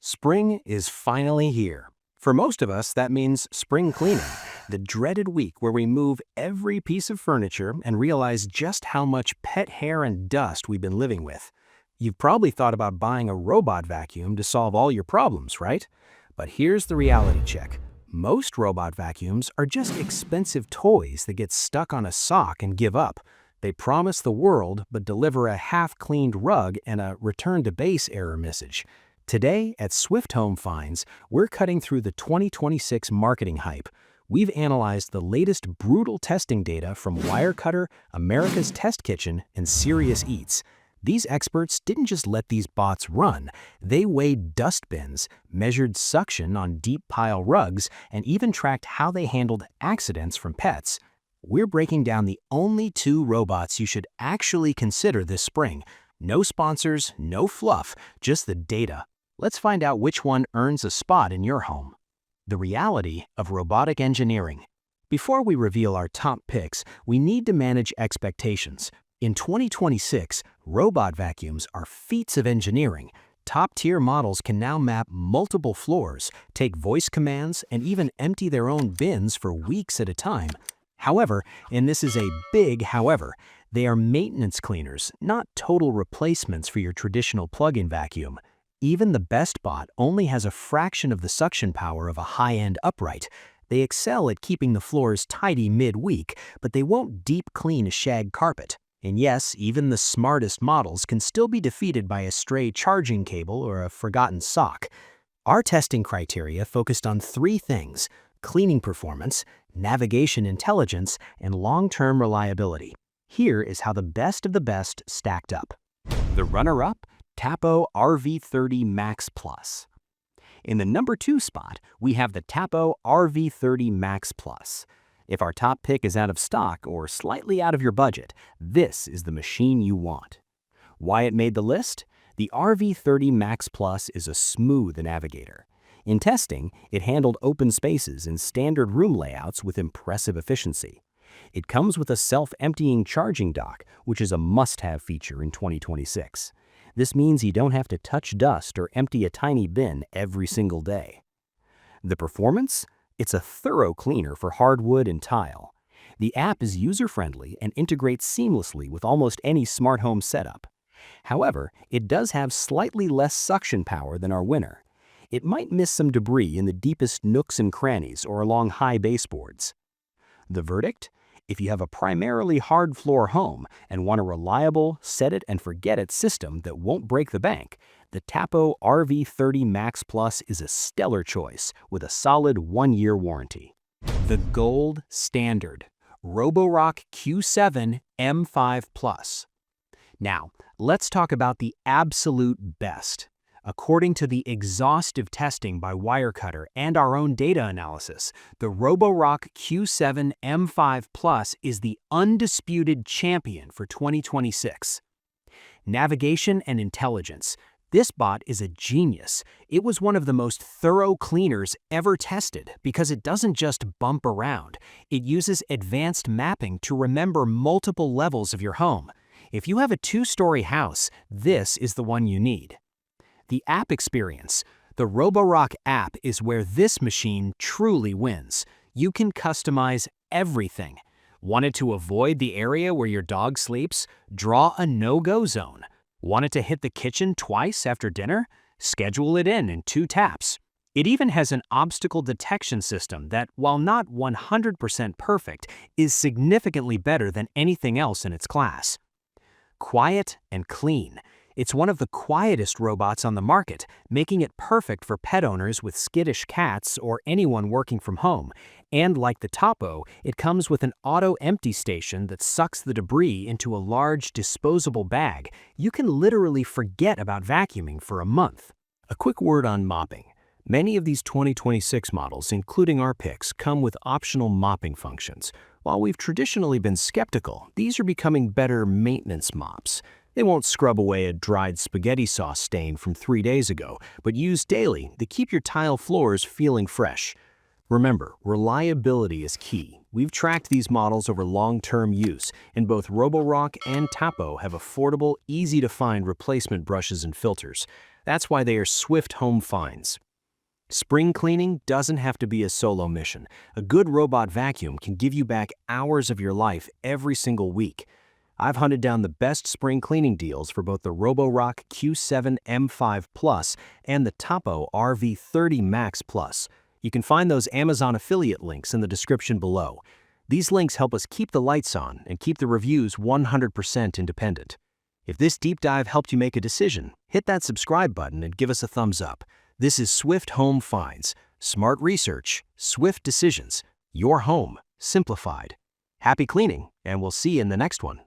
Spring is finally here. For most of us, that means spring cleaning, the dreaded week where we move every piece of furniture and realize just how much pet hair and dust we've been living with. You've probably thought about buying a robot vacuum to solve all your problems, right? But here's the reality check. Most robot vacuums are just expensive toys that get stuck on a sock and give up. They promise the world but deliver a half-cleaned rug and a return to base error message. Today at SwiftHome Finds, we're cutting through the 2026 marketing hype. We've analyzed the latest brutal testing data from Wirecutter, America's Test Kitchen, and Serious Eats. These experts didn't just let these bots run. They weighed dust bins, measured suction on deep pile rugs, and even tracked how they handled accidents from pets. We're breaking down the only two robots you should actually consider this spring. No sponsors, no fluff, just the data. Let's find out which one earns a spot in your home. The reality of robotic engineering. Before we reveal our top picks, we need to manage expectations. In 2026, robot vacuums are feats of engineering. Top-tier models can now map multiple floors, take voice commands, and even empty their own bins for weeks at a time. However, and this is a big however, they are maintenance cleaners, not total replacements for your traditional plug-in vacuum. Even the best bot only has a fraction of the suction power of a high-end upright. They excel at keeping the floors tidy mid-week, but they won't deep clean a shag carpet. And yes, even the smartest models can still be defeated by a stray charging cable or a forgotten sock. Our testing criteria focused on three things: cleaning performance, navigation intelligence, and long-term reliability. Here is how the best of the best stacked up. The runner-up, Tapo RV30 Max Plus. In the number 2 spot, we have the Tapo RV30 Max Plus. If our top pick is out of stock or slightly out of your budget, this is the machine you want. Why it made the list? The RV30 Max Plus is a smooth navigator. In testing, it handled open spaces and standard room layouts with impressive efficiency. It comes with a self-emptying charging dock, which is a must-have feature in 2026. This means you don't have to touch dust or empty a tiny bin every single day. The performance? It's a thorough cleaner for hardwood and tile. The app is user-friendly and integrates seamlessly with almost any smart home setup. However, it does have slightly less suction power than our winner. It might miss some debris in the deepest nooks and crannies or along high baseboards. The verdict? If you have a primarily hard-floor home and want a reliable, set-it-and-forget-it system that won't break the bank, the Tapo RV30 Max Plus is a stellar choice with a solid 1-year warranty. The gold standard, Roborock Q7 M5 Plus. Now, let's talk about the absolute best. According to the exhaustive testing by Wirecutter and our own data analysis, the Roborock Q7 M5 Plus is the undisputed champion for 2026. Navigation and intelligence. This bot is a genius. It was one of the most thorough cleaners ever tested because it doesn't just bump around. It uses advanced mapping to remember multiple levels of your home. If you have a 2-story house, this is the one you need. The app experience. The Roborock app is where this machine truly wins. You can customize everything. Wanted to avoid the area where your dog sleeps? Draw a no-go zone. Wanted to hit the kitchen twice after dinner? Schedule it in 2 taps. It even has an obstacle detection system that, while not 100% perfect, is significantly better than anything else in its class. Quiet and clean. It's one of the quietest robots on the market, making it perfect for pet owners with skittish cats or anyone working from home. And like the Tapo, it comes with an auto-empty station that sucks the debris into a large disposable bag. You can literally forget about vacuuming for a month. A quick word on mopping. Many of these 2026 models, including our picks, come with optional mopping functions. While we've traditionally been skeptical, these are becoming better maintenance mops. They won't scrub away a dried spaghetti sauce stain from 3 days ago, but used daily, they keep your tile floors feeling fresh. Remember, reliability is key. We've tracked these models over long-term use, and both Roborock and Tapo have affordable, easy-to-find replacement brushes and filters. That's why they are SwiftHome finds. Spring cleaning doesn't have to be a solo mission. A good robot vacuum can give you back hours of your life every single week. I've hunted down the best spring cleaning deals for both the Roborock Q7 M5 Plus and the Tapo RV30 Max Plus. You can find those Amazon affiliate links in the description below. These links help us keep the lights on and keep the reviews 100% independent. If this deep dive helped you make a decision, hit that subscribe button and give us a thumbs up. This is SwiftHome Finds. Smart research, swift decisions. Your home, simplified. Happy cleaning, and we'll see you in the next one.